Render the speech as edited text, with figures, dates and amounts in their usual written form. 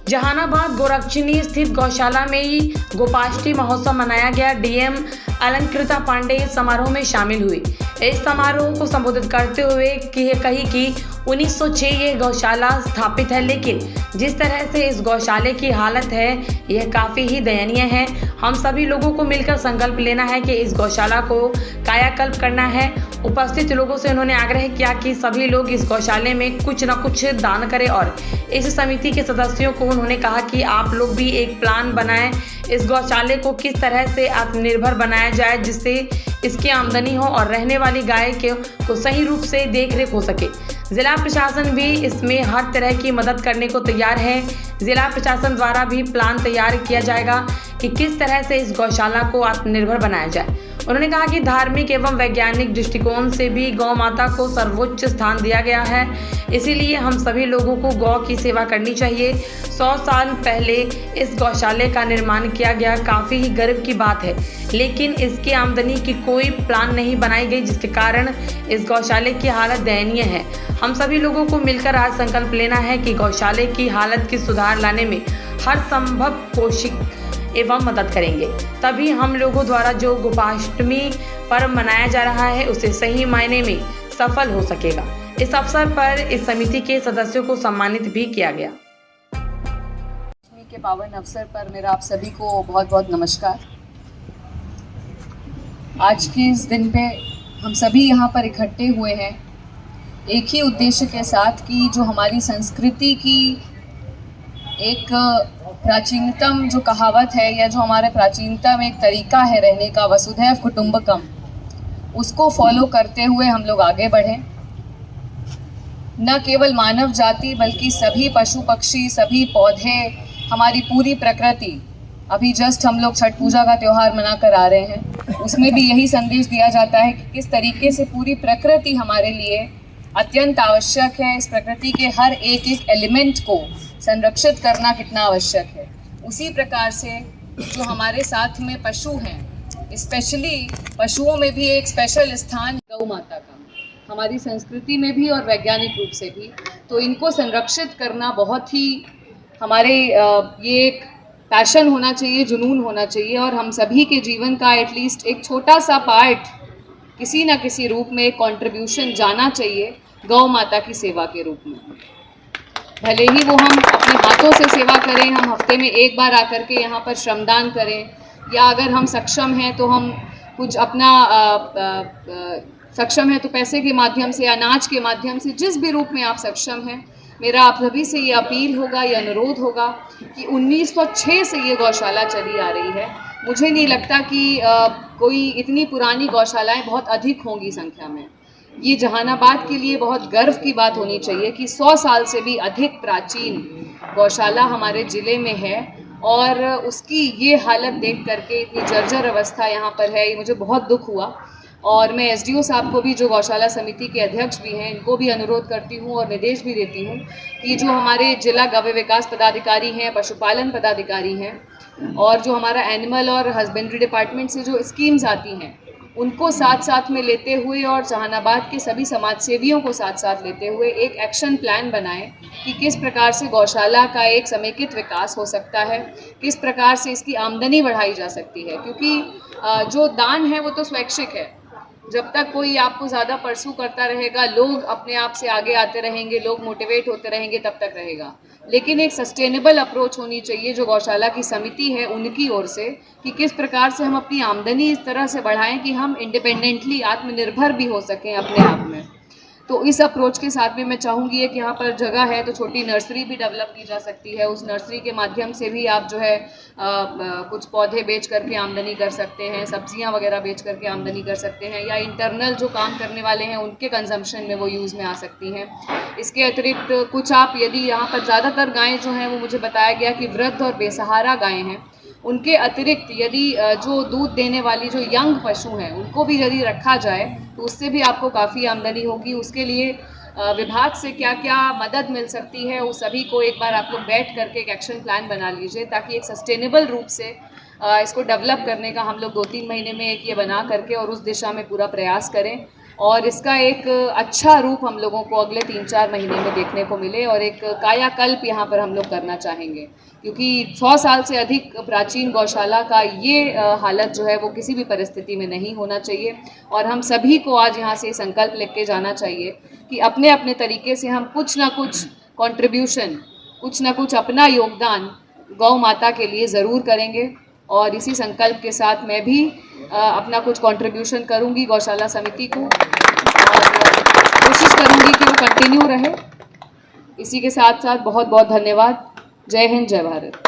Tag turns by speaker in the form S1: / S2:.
S1: जहानाबाद गोरक्षिणी स्थित गौशाला में ही गोपाष्टमी महोत्सव मनाया गया। डीएम अलंकृता पांडे इस समारोह में शामिल हुई। इस समारोह को संबोधित करते हुए कही कि 1906 ये गौशाला स्थापित है, लेकिन जिस तरह से इस गौशाले की हालत है यह काफ़ी ही दयनीय है। हम सभी लोगों को मिलकर संकल्प लेना है कि इस गौशाला को कायाकल्प करना है। उपस्थित लोगों से उन्होंने आग्रह किया कि सभी लोग इस गौशाले में कुछ न कुछ दान करें और इस समिति के सदस्यों को उन्होंने कहा कि आप लोग भी एक प्लान बनाएं, इस गौशाले को किस तरह से आत्मनिर्भर बनाया जाए जिससे इसकी आमदनी हो और रहने वाली गाय को सही रूप से देखरेख हो सके। जिला प्रशासन भी इसमें हर तरह की मदद करने को तैयार है। जिला प्रशासन द्वारा भी प्लान तैयार किया जाएगा कि किस तरह से इस गौशाला को आत्मनिर्भर बनाया जाए। उन्होंने कहा कि धार्मिक एवं वैज्ञानिक दृष्टिकोण से भी गौ माता को सर्वोच्च स्थान दिया गया है, इसीलिए हम सभी लोगों को गौ की सेवा करनी चाहिए। 100 साल पहले इस गौशाले का निर्माण किया गया, काफ़ी ही गर्व की बात है, लेकिन इसकी आमदनी की कोई प्लान नहीं बनाई गई, जिसके कारण इस गौशाले की हालत दयनीय है। हम सभी लोगों को मिलकर आज संकल्प लेना है कि गौशाले की हालत की सुधार लाने में हर संभव कोशिश एवं मदद करेंगे, तभी हम लोगों द्वारा जो गोपाष्टमी पर्व मनाया जा रहा है उसे सही मायने में सफल हो सकेगा। इस अवसर पर इस समिति के सदस्यों को सम्मानित भी किया गया।
S2: के पावन अवसर पर मेरा आप सभी को बहुत बहुत नमस्कार। आज के इस दिन पे हम सभी यहाँ पर इकट्ठे हुए हैं एक ही उद्देश्य के साथ कि जो हमारी संस्कृति की एक प्राचीनतम जो कहावत है या जो हमारे प्राचीनतम एक तरीका है रहने का, वसुधैव कुटुंबकम, उसको फॉलो करते हुए हम लोग आगे बढ़ें। न केवल मानव जाति बल्कि सभी पशु पक्षी, सभी पौधे, हमारी पूरी प्रकृति। अभी जस्ट हम लोग छठ पूजा का त्यौहार मना कर आ रहे हैं, उसमें भी यही संदेश दिया जाता है कि किस तरीके से पूरी प्रकृति हमारे लिए अत्यंत आवश्यक है। इस प्रकृति के हर एक एक एलिमेंट को संरक्षित करना कितना आवश्यक है। उसी प्रकार से जो हमारे साथ में पशु हैं, स्पेशली पशुओं में भी एक स्पेशल स्थान गौ माता का, हमारी संस्कृति में भी और वैज्ञानिक रूप से भी। तो इनको संरक्षित करना बहुत ही हमारे ये एक पैशन होना चाहिए, जुनून होना चाहिए, और हम सभी के जीवन का एटलीस्ट एक छोटा सा पार्ट किसी न किसी रूप में एक कॉन्ट्रीब्यूशन जाना चाहिए गौ माता की सेवा के रूप में। भले ही वो हम अपने हाथों से सेवा करें, हम हफ्ते में एक बार आकर के यहाँ पर श्रमदान करें, या अगर हम सक्षम हैं तो हम कुछ अपना सक्षम है तो पैसे के माध्यम से, अनाज के माध्यम से, जिस भी रूप में आप सक्षम हैं, मेरा आप सभी से ये अपील होगा, ये अनुरोध होगा कि 1906 से ये गौशाला चली आ रही है। मुझे नहीं लगता कि कोई इतनी पुरानी गौशालाएं बहुत अधिक होंगी संख्या में। ये जहानाबाद के लिए बहुत गर्व की बात होनी चाहिए कि 100 साल से भी अधिक प्राचीन गौशाला हमारे ज़िले में है, और उसकी ये हालत देख करके, इतनी जर्जर अवस्था यहाँ पर है, ये मुझे बहुत दुख हुआ। और मैं एसडीओ साहब को भी, जो गौशाला समिति के अध्यक्ष भी हैं, इनको भी अनुरोध करती हूँ और निर्देश भी देती हूँ कि जो हमारे जिला गव्य विकास पदाधिकारी हैं, पशुपालन पदाधिकारी हैं, और जो हमारा एनिमल और हस्बेंड्री डिपार्टमेंट से जो स्कीम्स आती हैं, उनको साथ साथ में लेते हुए और जहानाबाद के सभी समाज सेवियों को साथ साथ लेते हुए एक एक्शन प्लान बनाएं कि किस प्रकार से गौशाला का एक समेकित विकास हो सकता है, किस प्रकार से इसकी आमदनी बढ़ाई जा सकती है। क्योंकि जो दान है वो तो स्वैच्छिक है, जब तक कोई आपको ज़्यादा परसू करता रहेगा, लोग अपने आप से आगे आते रहेंगे, लोग मोटिवेट होते रहेंगे, तब तक रहेगा। लेकिन एक सस्टेनेबल अप्रोच होनी चाहिए जो गौशाला की समिति है उनकी ओर से, कि किस प्रकार से हम अपनी आमदनी इस तरह से बढ़ाएं कि हम इंडिपेंडेंटली आत्मनिर्भर भी हो सकें अपने आप में। तो इस अप्रोच के साथ में मैं चाहूँगी कि यहाँ पर जगह है तो छोटी नर्सरी भी डेवलप की जा सकती है। उस नर्सरी के माध्यम से भी आप जो है कुछ पौधे बेच करके आमदनी कर सकते हैं, सब्जियाँ वगैरह बेच करके आमदनी कर सकते हैं, या इंटरनल जो काम करने वाले हैं उनके कंजम्पशन में वो यूज़ में आ सकती हैं। इसके अतिरिक्त कुछ आप, यदि यहाँ पर ज़्यादातर गायें जो हैं वो मुझे बताया गया कि वृद्ध और बेसहारा गायें हैं, उनके अतिरिक्त यदि जो दूध देने वाली जो यंग पशु हैं उनको भी यदि रखा जाए तो उससे भी आपको काफ़ी आमदनी होगी। उसके लिए विभाग से क्या क्या मदद मिल सकती है, उस सभी को एक बार आप लोग बैठ करके एक एक्शन प्लान बना लीजिए, ताकि एक सस्टेनेबल रूप से इसको डेवलप करने का हम लोग 2-3 महीने में एक ये बना करके और उस दिशा में पूरा प्रयास करें। और इसका एक अच्छा रूप हम लोगों को अगले 3-4 महीने में देखने को मिले और एक कायाकल्प यहाँ पर हम लोग करना चाहेंगे, क्योंकि 100 साल से अधिक प्राचीन गौशाला का ये हालत जो है वो किसी भी परिस्थिति में नहीं होना चाहिए। और हम सभी को आज यहाँ से संकल्प लेके जाना चाहिए कि अपने अपने तरीके से हम कुछ ना कुछ कंट्रीब्यूशन, कुछ ना कुछ अपना योगदान गौ माता के लिए ज़रूर करेंगे। और इसी संकल्प के साथ मैं भी अपना कुछ कंट्रीब्यूशन करूँगी गौशाला समिति को और कोशिश करूँगी कि वो कंटिन्यू रहे। इसी के साथ साथ बहुत बहुत धन्यवाद। जय हिंद, जय भारत।